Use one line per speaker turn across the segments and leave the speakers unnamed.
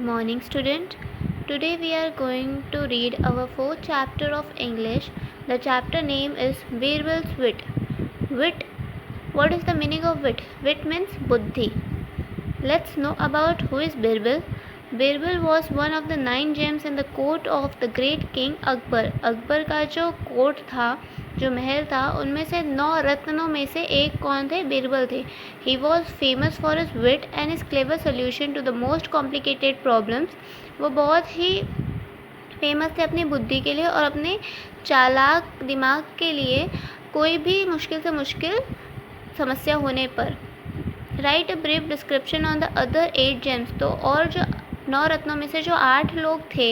morning, student. Today we are going to read our fourth chapter of English. The chapter name is Birbal's Wit. Wit. What is the meaning of wit? Wit means buddhi. Let's know about who is Birbal. Birbal was one of the 9 James in the court of the great king Akbar. Akbar का जो court था, जो महल था, उनमें से 9 रत्नों में से एक कौन थे? बिरबल थे. He was famous for his wit and his clever solution to the most complicated problems. वो बहुत ही फेमस थे अपनी बुद्धि के लिए और अपने चालाक दिमाग के लिए, कोई भी मुश्किल से मुश्किल समस्या होने पर. Right a brief description on the other 8 James. तो और जो 9 रत्नों में से जो 8 लोग थे,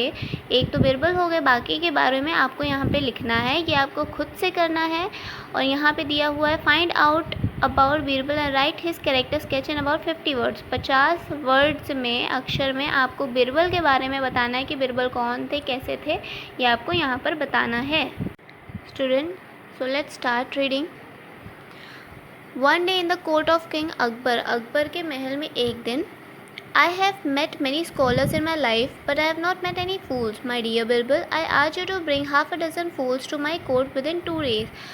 एक तो बिरबल हो गए, बाकी के बारे में आपको यहाँ पे लिखना है. ये आपको खुद से करना है और यहाँ पे दिया हुआ है find out about Birbal and right his character sketch in about 50 words. 50 words में, अक्षर में आपको बिरबल के बारे में बताना है कि बिरबल कौन थे, कैसे थे, ये आपको यहाँ पर बताना है. Student, so let's start reading. One day in the court of king Akbar. Akbar के महल में एक दिन. I have met many scholars in my life, but I have not met any fools. My dear Birbal, I urge you to bring half a dozen fools to my court within 2 days.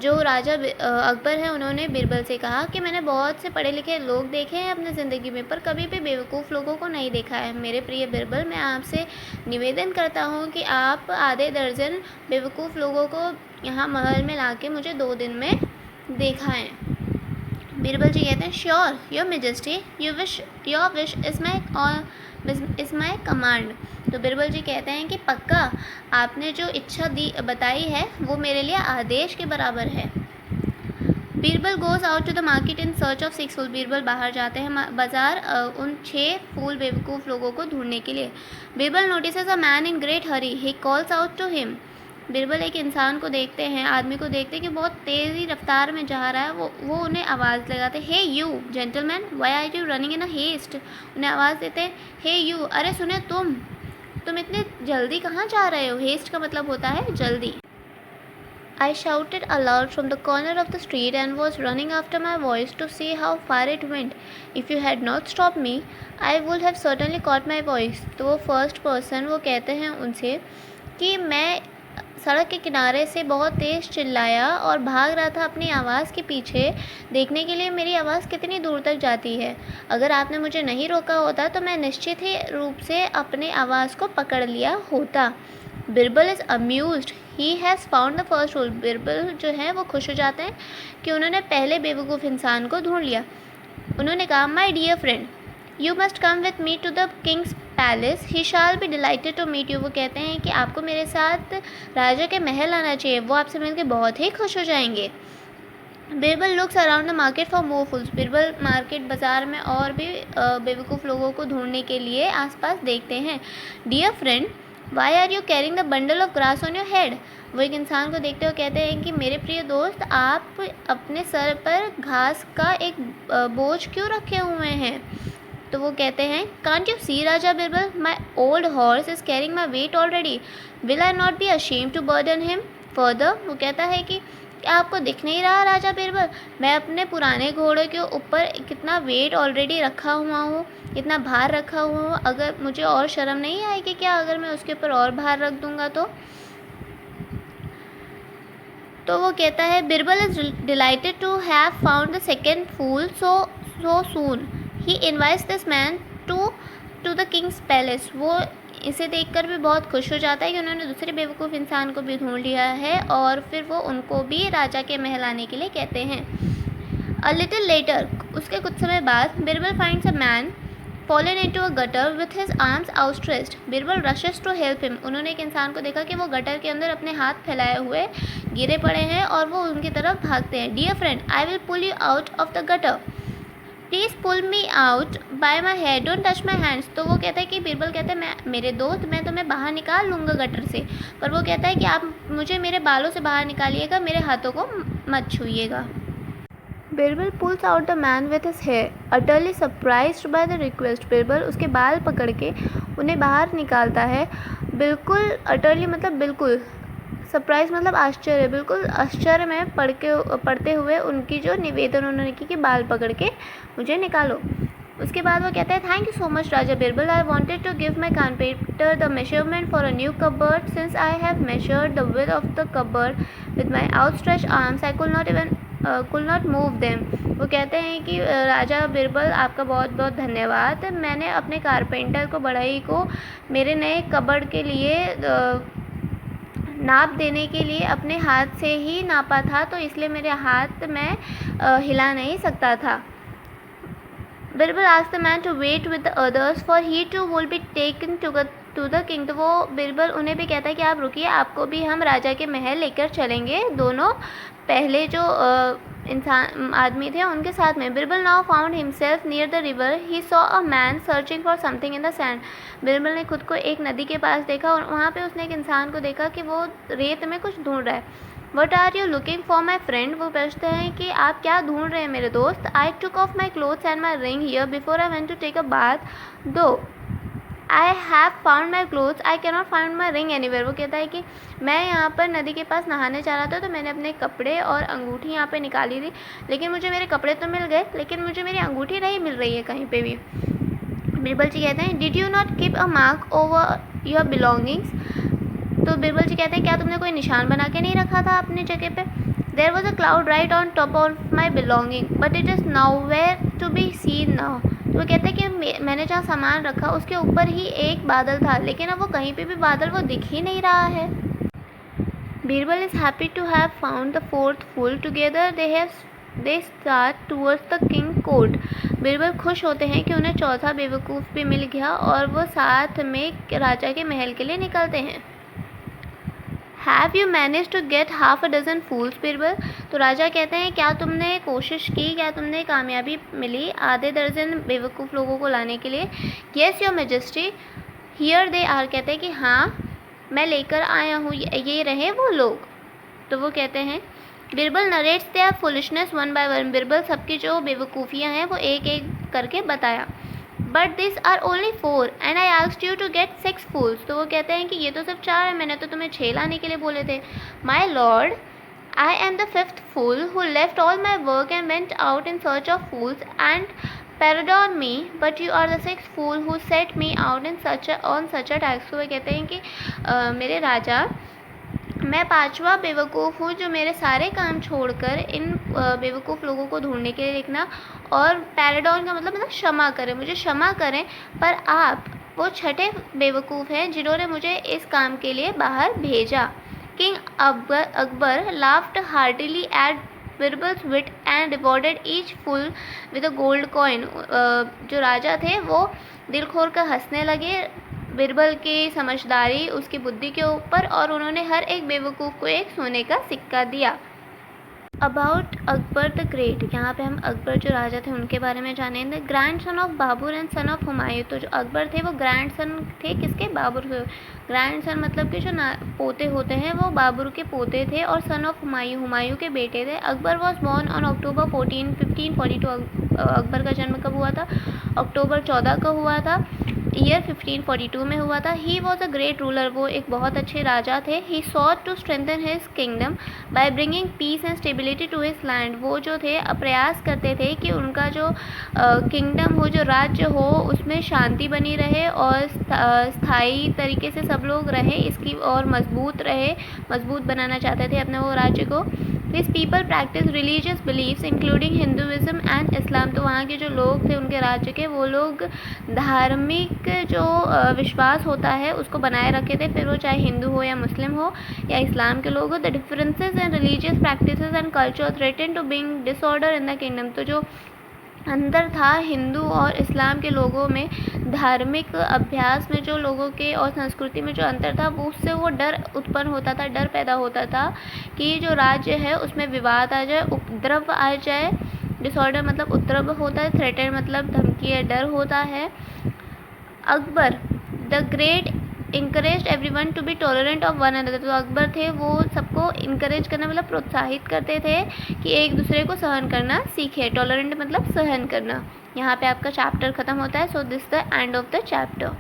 जो राजा अकबर है, उन्होंने बिरबल से कहा कि मैंने बहुत से पढ़े लिखे लोग देखे हैं अपने ज़िंदगी में, पर कभी भी बेवकूफ़ लोगों को नहीं देखा है. मेरे प्रिय बिरबल, मैं आपसे निवेदन करता हूँ कि आप आधे दर्जन बेवकूफ़ लोगों को यहाँ महल में लाके मुझे 2 दिन में दिखाएं. बिरबल जी कहते हैं sure your majesty, your wish is my command. तो बिरबल जी कहते हैं कि पक्का, आपने जो इच्छा बताई है वो मेरे लिए आदेश के बराबर है. Birbal goes out to the market in search of 6 fool. Birbal बाहर जाते हैं बाजार उन 6 फूल बेवकूफ़ लोगों को ढूंढने के लिए. Birbal notices a man in great hurry. He calls out to him. Birbal एक इंसान को देखते हैं, आदमी को देखते हैं कि बहुत तेज़ी रफ्तार में जा रहा है. वो उन्हें आवाज़ लगाते हैं, hey you gentleman, why are you running in a haste. उन्हें आवाज़ देते हैं, हे यू, अरे सुने तुम इतने जल्दी कहाँ जा रहे हो. हेस्ट का मतलब होता है जल्दी. I shouted aloud from the corner of the street and was running after my voice to see how far it went. If you had not stopped me, I would have certainly caught my voice. तो वो first person वो कहते हैं उनसे कि मैं सड़क के किनारे से बहुत तेज़ चिल्लाया और भाग रहा था अपनी आवाज़ के पीछे, देखने के लिए मेरी आवाज़ कितनी दूर तक जाती है. अगर आपने मुझे नहीं रोका होता तो मैं निश्चित ही रूप से अपनी आवाज़ को पकड़ लिया होता. Birbal is amused, he has found the first rule. Birbal जो है वो खुश हो जाते हैं कि उन्होंने पहले बेवकूफ़ इंसान को ढूंढ लिया. उन्होंने कहा, my dear friend, you must come with me to the king's palace, he shall be delighted to meet you. वो कहते हैं कि आपको मेरे साथ राजा के महल आना चाहिए, वो आपसे मिलकर बहुत ही खुश हो जाएंगे. Birbal looks around the market for more fools. Birbal market बाज़ार में और भी बेवकूफ़ लोगों को ढूंढने के लिए आसपास देखते हैं. Dear friend, why are you carrying the bundle of grass on your head. वो एक इंसान को देखते हुए कहते हैं कि मेरे प्रिय दोस्त, आप अपने सर पर घास का एक बोझ क्यों रखे हुए हैं. तो वो कहते हैं, can't you see raja Birbal, my old horse is carrying my weight already, will I not be ashamed to burden him further. वो कहता है कि क्या आपको दिख नहीं रहा राजा बिरबल, मैं अपने पुराने घोड़े के ऊपर कितना वेट ऑलरेडी रखा हुआ हूँ, कितना भार रखा हुआ हूँ. अगर मुझे और शर्म नहीं आएगी क्या अगर मैं उसके ऊपर और भार रख दूँगा तो वो कहता है, Birbal is delighted to have found the second fool so soon. He invites this man to the king's palace. वो इसे देखकर भी बहुत खुश हो जाता है कि उन्होंने दूसरे बेवकूफ़ इंसान को भी ढूंढ लिया है और फिर वो उनको भी राजा के महल आने के लिए कहते हैं. अ लिटिल लेटर, उसके कुछ समय बाद, Birbal finds a man fallen into a gutter with his arms outstretched. Birbal rushes to help him. उन्होंने एक इंसान को देखा कि वो गटर के अंदर अपने हाथ फैलाए हुए गिरे पड़े हैं और वो उनकी तरफ भागते हैं. Dear friend, I will pull you out of the gutter, please pull me out by my hair, don't touch my hands. तो वो कहता है कि बिरबल कहते हैं, मेरे दोस्त, मैं तुम्हें बाहर निकाल लूँगा गटर से, पर वो कहता है कि आप मुझे मेरे बालों से बाहर निकालिएगा, मेरे हाथों को मत छूइएगा. Birbal pulls out the man with his hair, utterly surprised by the request. Birbal उसके बाल पकड़ के उन्हें बाहर निकालता है. बिल्कुल, अटरली मतलब बिल्कुल, सरप्राइज मतलब आश्चर्य, बिल्कुल आश्चर्य में पढ़ते हुए उनकी जो निवेदन उन्होंने की कि बाल पकड़ के मुझे निकालो. उसके बाद वो कहता है thank you so much raja Birbal, I wanted to give my carpenter the measurement for a new cupboard since I have measured the width of the cupboard with my outstretch arms I could not move them. वो कहते हैं कि राजा बिरबल आपका बहुत बहुत धन्यवाद, मैंने अपने कारपेंटर को बढ़ई को मेरे नए कबर्ड के लिए नाप देने के लिए अपने हाथ से ही नापा था, तो इसलिए मेरे हाथ में हिला नहीं सकता था। Birbal asked the man to wait with the others for he too will be taken to the king। तो वो बिरबल उन्हें भी कहता है कि आप रुकिए, आपको भी हम राजा के महल लेकर चलेंगे। दोनों पहले जो इंसान आदमी थे उनके साथ में। Birbal now found himself near the river, he saw a man searching for something in the sand. Birbal ने खुद को एक नदी के पास देखा और वहाँ पे उसने एक इंसान को देखा कि वो रेत में कुछ ढूंढ रहा है। What are you looking for my friend. वो पूछते हैं कि आप क्या ढूंढ रहे हैं मेरे दोस्त। I took off my clothes and my ring here before I went to take a bath though I have found my clothes I can not found my ring anywhere. वो कहता है कि मैं यहाँ पर नदी के पास नहाने जा रहा था तो मैंने अपने कपड़े और अंगूठी यहाँ पे निकाली थी, लेकिन मुझे मेरे कपड़े तो मिल गए, लेकिन मुझे मेरी अंगूठी नहीं मिल रही है कहीं पे भी। बिरबल जी कहते हैं did you not keep a mark over your belongings. तो बिरबल जी कहते हैं क्या तुमने कोई निशान बना के नहीं रखा था अपनी जगह पे। There was a cloud right on top of my belonging but it is now where to be seen now. तो वो कहते हैं कि मैंने जहाँ सामान रखा उसके ऊपर ही एक बादल था, लेकिन अब वो कहीं पे भी बादल वो दिख ही नहीं रहा है। Birbal is happy to have found the fourth fool together they start towards the king court. Birbal खुश होते हैं कि उन्हें चौथा बेवकूफ़ भी मिल गया और वो साथ में राजा के महल के लिए निकलते हैं। Have you manage to get half a dozen fools Birbal. तो राजा कहते हैं क्या तुमने कोशिश की, क्या तुमने कामयाबी मिली आधे दर्जन बेवकूफ़ लोगों को लाने के लिए। Yes your majesty here they are. कहते हैं कि हाँ मैं लेकर आया हूँ, ये रहे वो लोग। तो वो कहते हैं Birbal narrates their foolishness one by one. Birbal सबकी जो बेवकूफ़ियाँ हैं वो एक एक करके बताया। But this are only 4 and I asked you to get 6 fools. तो वो कहते हैं कि ये तो सिर्फ 4 है, मैंने तो तुम्हें 6 लाने के लिए बोले थे। My lord I am the 5th fool who left all my work and went out in search of fools and pardon me but you are the 6th fool who set me out in on such a task. तो वो कहते हैं कि मेरे राजा मैं 5वां बेवकूफ़ हूँ जो मेरे सारे काम छोड़कर इन बेवकूफ़ लोगों को ढूंढने के लिए लिखना, और पैराडॉन का मतलब क्षमा करें, मुझे क्षमा करें, पर आप वो 6ठे बेवकूफ़ हैं जिन्होंने मुझे इस काम के लिए बाहर भेजा। King Akbar laughed heartily at Birbal's wit and rewarded each fool with a gold coin. जो राजा थे वो दिल खोल कर हंसने लगे बिरबल की समझदारी, उसकी बुद्धि के ऊपर, और उन्होंने हर एक बेवकूफ़ को एक सोने का सिक्का दिया। About Akbar the great. यहाँ पे हम अकबर जो राजा थे उनके बारे में जानेंगे। Grandson of Babar and son of Humayun. तो जो अकबर थे वो ग्रैंड सन थे किसके, बाबर के। ग्रैंड सन मतलब कि जो पोते होते हैं वो बाबर के पोते थे, और सन ऑफ हुमायूं हुमायूं के बेटे थे। Akbar was born on October 14, 1542। Akbar का जन्म कब हुआ था, अक्टूबर 14 को हुआ था, ईयर 1542 में हुआ था। He was a great ruler. वो एक बहुत अच्छे राजा थे। He sought to strengthen his kingdom by bringing peace and stability to his land. वो जो थे प्रयास करते थे कि उनका जो किंगडम हो, जो राज्य हो, उसमें शांति बनी रहे और स्थायी तरीके से सब लोग रहे, इसकी और मजबूत रहे, मजबूत बनाना चाहते थे अपने वो राज्य को। This people practice religious beliefs including Hinduism and Islam. तो वहाँ के जो लोग थे उनके राज्य के, वो लोग धार्मिक जो विश्वास होता है उसको बनाए रखे थे, फिर वो चाहे हिंदू हो या मुस्लिम हो या इस्लाम के लोग हो। The differences in religious practices and culture threaten to bring disorder in the kingdom. तो जो अंतर था हिंदू और इस्लाम के लोगों में, धार्मिक अभ्यास में जो लोगों के और संस्कृति में जो अंतर था, वो उससे वो डर उत्पन्न होता था, डर पैदा होता था कि जो राज्य है उसमें विवाद आ जाए, उपद्रव आ जाए। डिसऑर्डर मतलब उपद्रव होता है, थ्रेटन मतलब धमकी या डर होता है। Akbar the great encourage everyone to be tolerant of one another. तो अकबर थे वो सबको इंकरेज करना मतलब प्रोत्साहित करते थे कि एक दूसरे को सहन करना सीखे। टॉलरेंट मतलब सहन करना। यहाँ पे आपका चैप्टर ख़त्म होता है। So this the end of the chapter.